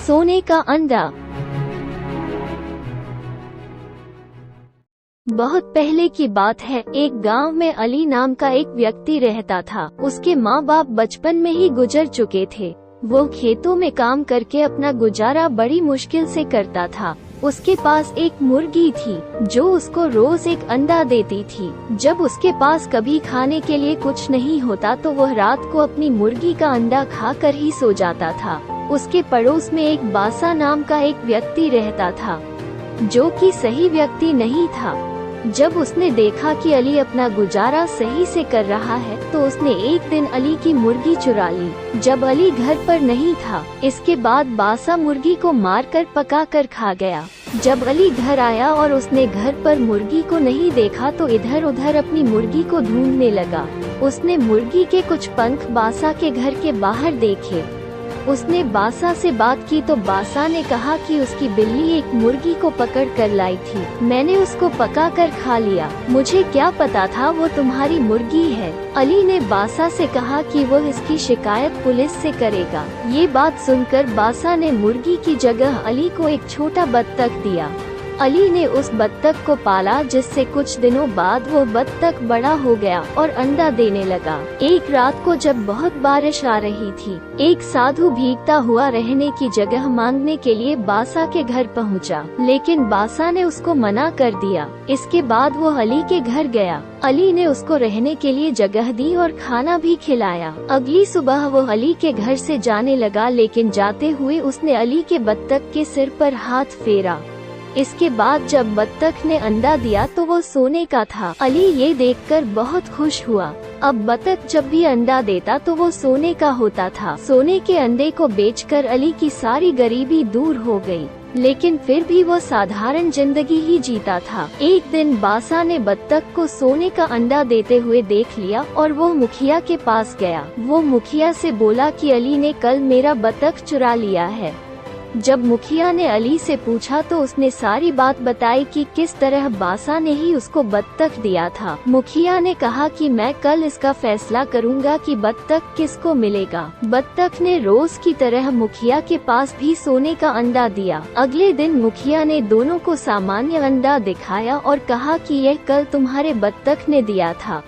सोने का अंडा। बहुत पहले की बात है, एक गांव में अली नाम का एक व्यक्ति रहता था। उसके माँ बाप बचपन में ही गुजर चुके थे। वो खेतों में काम करके अपना गुजारा बड़ी मुश्किल से करता था। उसके पास एक मुर्गी थी जो उसको रोज एक अंडा देती थी। जब उसके पास कभी खाने के लिए कुछ नहीं होता तो वह रात को अपनी मुर्गी का अंडा खाकर ही सो जाता था। उसके पड़ोस में एक बासा नाम का एक व्यक्ति रहता था जो कि सही व्यक्ति नहीं था। जब उसने देखा कि अली अपना गुजारा सही से कर रहा है तो उसने एक दिन अली की मुर्गी चुरा ली जब अली घर पर नहीं था। इसके बाद बासा मुर्गी को मारकर पकाकर खा गया। जब अली घर आया और उसने घर पर मुर्गी को नहीं देखा तो इधर उधर अपनी मुर्गी को ढूंढने लगा। उसने मुर्गी के कुछ पंख बासा के घर के बाहर देखे। उसने बासा से बात की तो बासा ने कहा कि उसकी बिल्ली एक मुर्गी को पकड़ कर लाई थी। मैंने उसको पका कर खा लिया। मुझे क्या पता था वो तुम्हारी मुर्गी है। अली ने बासा से कहा कि वो इसकी शिकायत पुलिस से करेगा। ये बात सुनकर बासा ने मुर्गी की जगह अली को एक छोटा बत्तख दिया। अली ने उस बत्तख को पाला जिससे कुछ दिनों बाद वो बत्तख बड़ा हो गया और अंडा देने लगा। एक रात को जब बहुत बारिश आ रही थी, एक साधु भीगता हुआ रहने की जगह मांगने के लिए बासा के घर पहुंचा, लेकिन बासा ने उसको मना कर दिया। इसके बाद वो अली के घर गया। अली ने उसको रहने के लिए जगह दी और खाना भी खिलाया। अगली सुबह वो अली के घर से जाने लगा, लेकिन जाते हुए उसने अली के बत्तख के सिर पर हाथ फेरा। इसके बाद जब बत्तख ने अंडा दिया तो वो सोने का था। अली ये देखकर बहुत खुश हुआ। अब बत्तख जब भी अंडा देता तो वो सोने का होता था। सोने के अंडे को बेचकर अली की सारी गरीबी दूर हो गई, लेकिन फिर भी वो साधारण जिंदगी ही जीता था। एक दिन बासा ने बत्तख को सोने का अंडा देते हुए देख लिया और वो मुखिया के पास गया। वो मुखिया से बोला कि अली ने कल मेरा बत्तख चुरा लिया है। जब मुखिया ने अली से पूछा तो उसने सारी बात बताई कि किस तरह बासा ने ही उसको बत्तख दिया था। मुखिया ने कहा कि मैं कल इसका फैसला करूंगा कि बत्तख किसको मिलेगा। बत्तख ने रोज की तरह मुखिया के पास भी सोने का अंडा दिया। अगले दिन मुखिया ने दोनों को सामान्य अंडा दिखाया और कहा कि यह कल तुम्हारे बत्तख ने दिया था।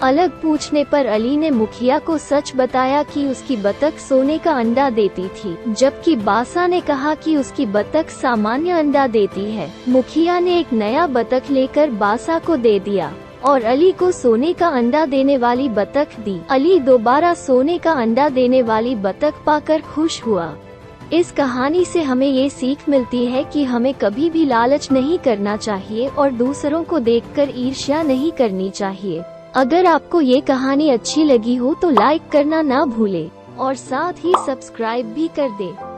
अलग पूछने पर अली ने मुखिया को सच बताया कि उसकी बत्तख सोने का अंडा देती थी, जबकि बासा ने कहा कि उसकी बत्तख सामान्य अंडा देती है। मुखिया ने एक नया बत्तख लेकर बासा को दे दिया और अली को सोने का अंडा देने वाली बत्तख दी। अली दोबारा सोने का अंडा देने वाली बत्तख पाकर खुश हुआ। इस कहानी से हमें ये सीख मिलती है कि हमें कभी भी लालच नहीं करना चाहिए और दूसरों को देखकर ईर्ष्या नहीं करनी चाहिए। अगर आपको ये कहानी अच्छी लगी हो तो लाइक करना ना भूले और साथ ही सब्सक्राइब भी कर दे।